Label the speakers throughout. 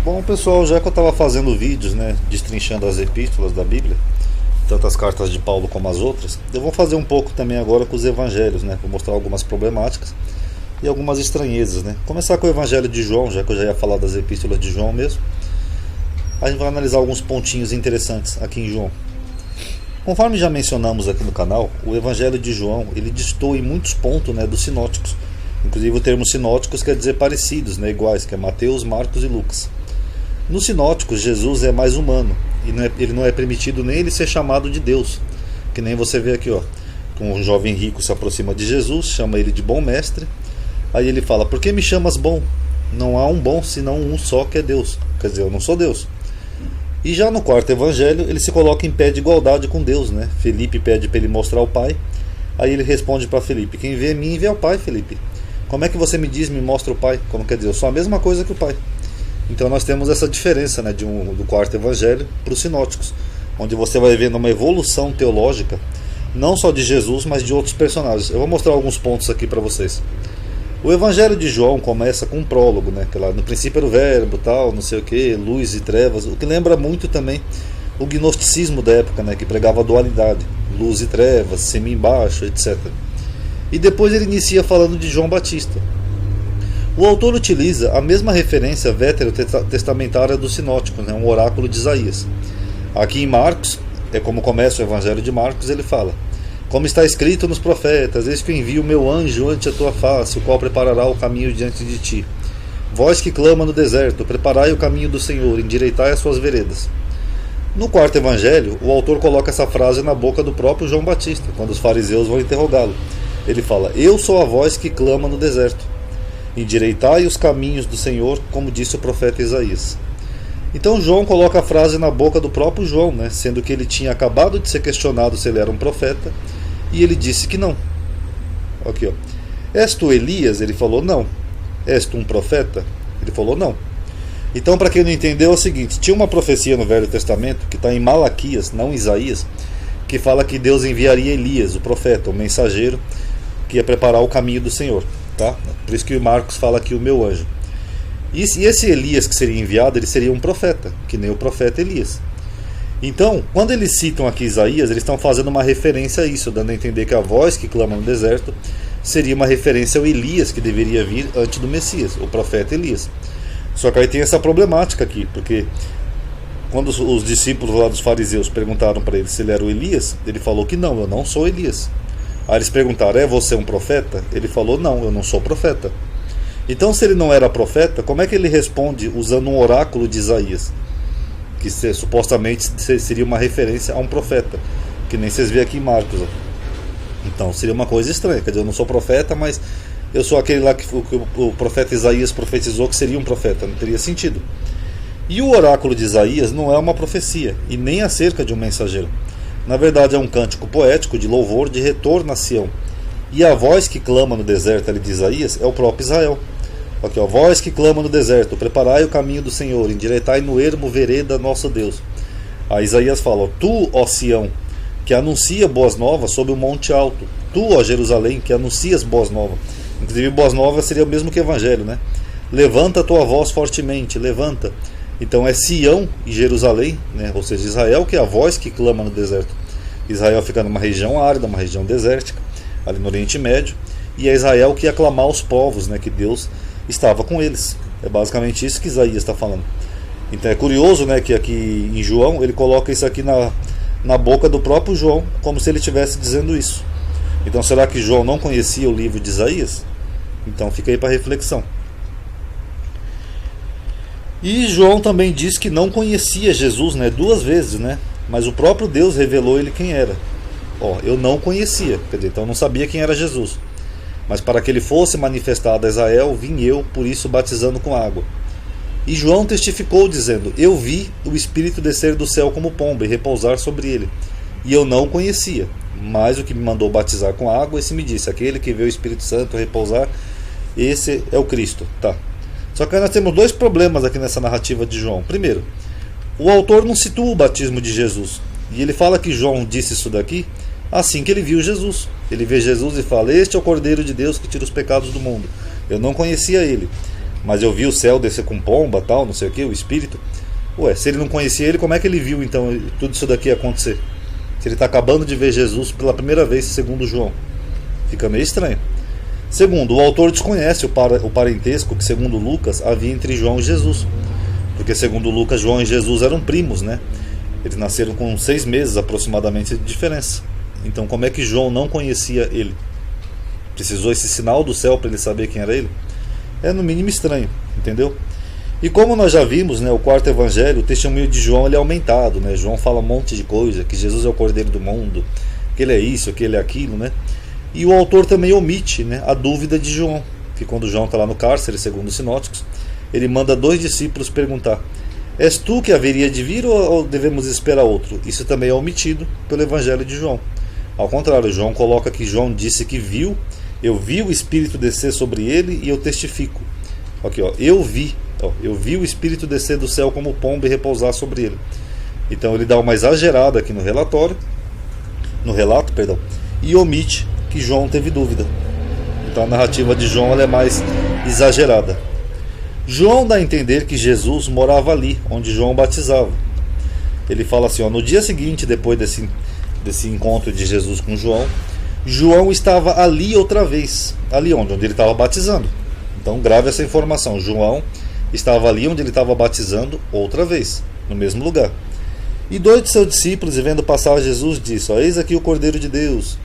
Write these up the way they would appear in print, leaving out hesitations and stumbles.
Speaker 1: Bom, pessoal, já que eu estava fazendo vídeos, destrinchando as epístolas da Bíblia, tanto as cartas de Paulo como as outras, eu vou fazer um pouco também agora com os evangelhos, vou mostrar algumas problemáticas e algumas estranhezas, Começar com o evangelho de João, já que eu já ia falar das epístolas de João mesmo. A gente vai analisar alguns pontinhos interessantes aqui em João. Conforme já mencionamos aqui no canal, o evangelho de João, ele destoa em muitos pontos, dos sinóticos. Inclusive o termo sinóticos quer dizer parecidos, iguais, que é Mateus, Marcos e Lucas. Nos sinóticos, Jesus é mais humano, e ele não é permitido nem ele ser chamado de Deus, que nem você vê aqui, que um jovem rico se aproxima de Jesus, chama ele de bom mestre, aí ele fala: por que me chamas bom? Não há um bom senão um só, que é Deus. Quer dizer, eu não sou Deus. E já no quarto evangelho, ele se coloca em pé de igualdade com Deus, Felipe pede para ele mostrar o Pai, aí ele responde para Felipe: quem vê a mim vê ao Pai, Felipe. Como é que você me diz, me mostra o Pai? Como quer dizer, eu sou a mesma coisa que o Pai. Então nós temos essa diferença, do quarto evangelho para os sinóticos, onde você vai vendo uma evolução teológica, não só de Jesus, mas de outros personagens. Eu vou mostrar alguns pontos aqui para vocês. O evangelho de João começa com um prólogo, que lá no princípio era o verbo, tal, não sei o que, luz e trevas, o que lembra muito também o gnosticismo da época, que pregava a dualidade, luz e trevas, cima e embaixo, etc. E depois ele inicia falando de João Batista. O autor utiliza a mesma referência veterotestamentária do sinótico, um oráculo de Isaías. Aqui em Marcos, é como começa o evangelho de Marcos, ele fala: como está escrito nos profetas, eis que eu envio o meu anjo ante a tua face, o qual preparará o caminho diante de ti. Vós que clama no deserto, preparai o caminho do Senhor, endireitai as suas veredas. No quarto evangelho, o autor coloca essa frase na boca do próprio João Batista, quando os fariseus vão interrogá-lo. Ele fala: eu sou a voz que clama no deserto. Endireitai os caminhos do Senhor, como disse o profeta Isaías. Então João coloca a frase na boca do próprio João, sendo que ele tinha acabado de ser questionado se ele era um profeta, e ele disse que não. Aqui, És tu Elias? Ele falou não. És tu um profeta? Ele falou não. Então, para quem não entendeu, é o seguinte: tinha uma profecia no Velho Testamento, que está em Malaquias, não em Isaías, que fala que Deus enviaria Elias, o profeta, o mensageiro, que ia preparar o caminho do Senhor. Tá? Por isso que o Marcos fala aqui o meu anjo. E esse Elias que seria enviado, ele seria um profeta, que nem o profeta Elias. Então, quando eles citam aqui Isaías, eles estão fazendo uma referência a isso, dando a entender que a voz que clama no deserto seria uma referência ao Elias que deveria vir antes do Messias, o profeta Elias. Só que aí tem essa problemática aqui, porque quando os discípulos lá dos fariseus perguntaram para ele se ele era o Elias, ele falou que não, eu não sou Elias. Aí eles perguntaram: é você um profeta? Ele falou: não, eu não sou profeta. Então, se ele não era profeta, como é que ele responde usando um oráculo de Isaías, que supostamente seria uma referência a um profeta, que nem vocês veem aqui em Marcos? Então seria uma coisa estranha. Quer dizer, eu não sou profeta, mas eu sou aquele lá que o profeta Isaías profetizou que seria um profeta. Não teria sentido. E o oráculo de Isaías não é uma profecia, e nem acerca de um mensageiro. Na verdade, é um cântico poético de louvor de retorno a Sião. E a voz que clama no deserto ali de Isaías é o próprio Israel. Aqui, voz que clama no deserto, preparai o caminho do Senhor, endireitai no ermo vereda nosso Deus. Aí Isaías fala: tu, ó Sião, que anuncia boas novas sobre o monte alto. Tu, ó Jerusalém, que anuncias boas novas. Inclusive, boas novas seria o mesmo que evangelho, Levanta a tua voz fortemente, levanta. Então é Sião e Jerusalém, ou seja, Israel, que é a voz que clama no deserto. Israel fica numa região árida, uma região desértica, ali no Oriente Médio, e é Israel que ia clamar aos povos, que Deus estava com eles. É basicamente isso que Isaías está falando. Então é curioso, que aqui em João ele coloca isso aqui na boca do próprio João, como se ele estivesse dizendo isso. Então será que João não conhecia o livro de Isaías? Então fica aí para reflexão. E João também diz que não conhecia Jesus, duas vezes, mas o próprio Deus revelou ele quem era. Eu não conhecia, quer dizer, então eu não sabia quem era Jesus. Mas para que ele fosse manifestado a Israel, vim eu, por isso batizando com água. E João testificou dizendo: eu vi o Espírito descer do céu como pomba e repousar sobre ele. E eu não o conhecia, mas o que me mandou batizar com água, esse me disse: aquele que vê o Espírito Santo repousar, esse é o Cristo. Tá. Só que nós temos dois problemas aqui nessa narrativa de João. Primeiro, o autor não situa o batismo de Jesus. E ele fala que João disse isso daqui assim que ele viu Jesus. Ele vê Jesus e fala: este é o Cordeiro de Deus que tira os pecados do mundo. Eu não conhecia ele. mas eu vi o céu descer com pomba, tal, não sei o que, o Espírito. Ué, se ele não conhecia ele, como é que ele viu então tudo isso daqui acontecer? Se ele está acabando de ver Jesus pela primeira vez, segundo João. Fica meio estranho. Segundo, o autor desconhece o parentesco que, segundo Lucas, havia entre João e Jesus. Porque, segundo Lucas, João e Jesus eram primos, né? Eles nasceram com 6 meses aproximadamente de diferença. Então, como é que João não conhecia ele? Precisou esse sinal do céu para ele saber quem era ele? É no mínimo estranho, entendeu? E como nós já vimos, né, o quarto evangelho, o testemunho de João ele é aumentado, né? João fala um monte de coisa, que Jesus é o Cordeiro do mundo, que ele é isso, que ele é aquilo, né? E o autor também omite, né, a dúvida de João, que quando João está lá no cárcere, segundo os sinóticos, ele manda 2 discípulos perguntar: és tu que haveria de vir ou devemos esperar outro? Isso também é omitido pelo evangelho de João. Ao contrário, João coloca que João disse que viu, eu vi o Espírito descer sobre ele e eu testifico. Aqui, ó, eu vi o Espírito descer do céu como pomba e repousar sobre ele. Então ele dá uma exagerada aqui no relato, e omite que João teve dúvida. Então a narrativa de João ela é mais exagerada. João dá a entender que Jesus morava ali, onde João batizava. Ele fala assim, ó, no dia seguinte, depois desse encontro de Jesus com João, João estava ali outra vez. Ali onde ele estava batizando. Então grave essa informação. João estava ali onde ele estava batizando outra vez, no mesmo lugar. E 2 de seus discípulos, vendo passar Jesus, disse, ó, eis aqui o Cordeiro de Deus.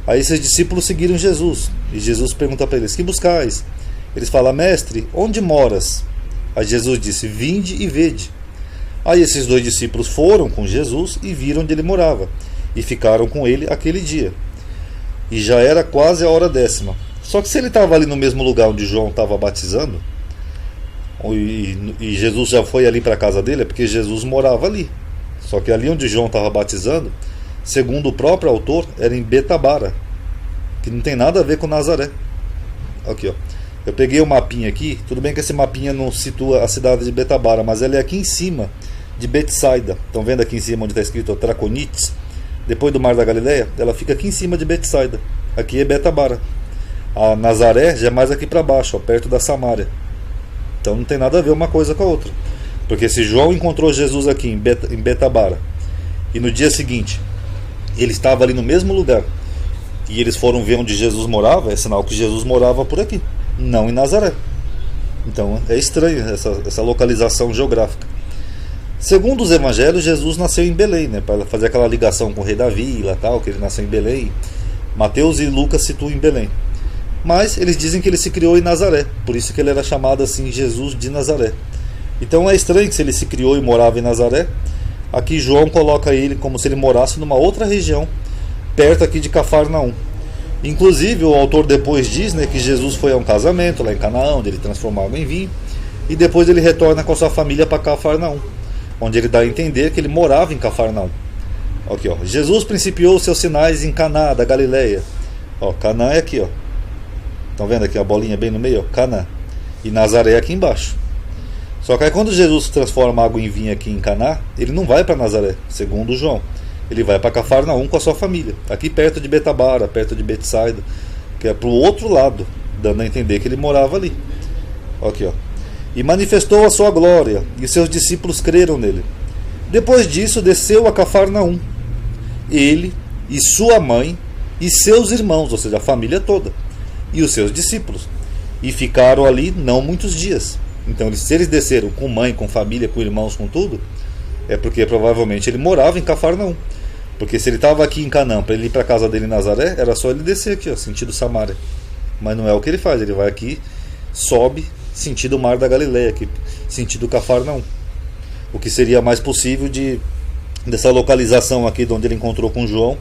Speaker 1: Aí esses discípulos seguiram Jesus. E Jesus pergunta para eles, que buscais? Eles falam, mestre, onde moras? Aí Jesus disse, vinde e vede. Aí esses 2 discípulos foram com Jesus e viram onde ele morava. E ficaram com ele aquele dia. E já era quase a hora 10ª. Só que se ele estava ali no mesmo lugar onde João estava batizando, e Jesus já foi ali para a casa dele, é porque Jesus morava ali. Só que ali onde João estava batizando, segundo o próprio autor, era em Betabara, que não tem nada a ver com Nazaré. Aqui, ó. Eu peguei o mapinha aqui, tudo bem que esse mapinha não situa a cidade de Betabara, mas ela é aqui em cima de Betsaida. Estão vendo aqui em cima onde está escrito Traconites? Depois do Mar da Galileia, ela fica aqui em cima de Betsaida. Aqui é Betabara. A Nazaré já é mais aqui para baixo, ó, perto da Samária. Então não tem nada a ver uma coisa com a outra. Porque se João encontrou Jesus aqui em Betabara, e no dia seguinte ele estava ali no mesmo lugar, e eles foram ver onde Jesus morava, é sinal que Jesus morava por aqui, não em Nazaré. Então é estranho essa localização geográfica. Segundo os evangelhos, Jesus nasceu em Belém, né, para fazer aquela ligação com o rei Davi, lá tal, que ele nasceu em Belém. Mateus e Lucas situam em Belém. Mas eles dizem que ele se criou em Nazaré, por isso que ele era chamado assim, Jesus de Nazaré. Então é estranho que se ele se criou e morava em Nazaré, aqui João coloca ele como se ele morasse numa outra região, perto aqui de Cafarnaum. Inclusive o autor depois diz, né, que Jesus foi a um casamento lá em Canaã, onde ele transformou água em vinho, e depois ele retorna com a sua família para Cafarnaum, onde ele dá a entender que ele morava em Cafarnaum. Aqui, ó. Jesus principiou seus sinais em Caná da Galileia. Ó, Caná é aqui, ó. Estão vendo aqui a bolinha bem no meio? Ó, Caná. E Nazaré é aqui embaixo. Só que aí quando Jesus transforma água em vinho aqui em Caná, ele não vai para Nazaré, segundo João. Ele vai para Cafarnaum com a sua família, aqui perto de Betabara, perto de Betsaida, que é para o outro lado, dando a entender que ele morava ali. Aqui, ó. E manifestou a sua glória, e seus discípulos creram nele. Depois disso, desceu a Cafarnaum, ele e sua mãe e seus irmãos, ou seja, a família toda, e os seus discípulos, e ficaram ali não muitos dias. Então, se eles desceram com mãe, com família, com irmãos, com tudo, é porque provavelmente ele morava em Cafarnaum. Porque se ele estava aqui em Canaã, para ele ir para a casa dele em Nazaré, era só ele descer aqui, ó, sentido Samária. Mas não é o que ele faz, ele vai aqui, sobe, sentido Mar da Galileia, aqui, sentido Cafarnaum. O que seria mais possível dessa localização aqui de onde ele encontrou com João,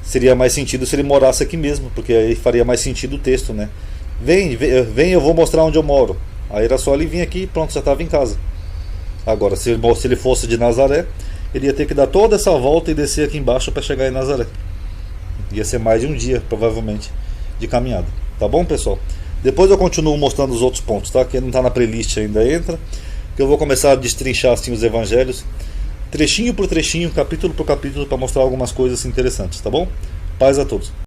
Speaker 1: seria mais sentido se ele morasse aqui mesmo, porque aí faria mais sentido o texto, né? Vem, eu vou mostrar onde eu moro. Aí era só ele vir aqui e pronto, já estava em casa. Agora, se ele fosse de Nazaré, ele ia ter que dar toda essa volta e descer aqui embaixo para chegar em Nazaré. Ia ser mais de um dia, provavelmente, de caminhada. Tá bom, pessoal? Depois eu continuo mostrando os outros pontos, tá? Quem não está na playlist ainda entra, que eu vou começar a destrinchar assim os evangelhos, trechinho por trechinho, capítulo por capítulo, para mostrar algumas coisas interessantes, tá bom? Paz a todos.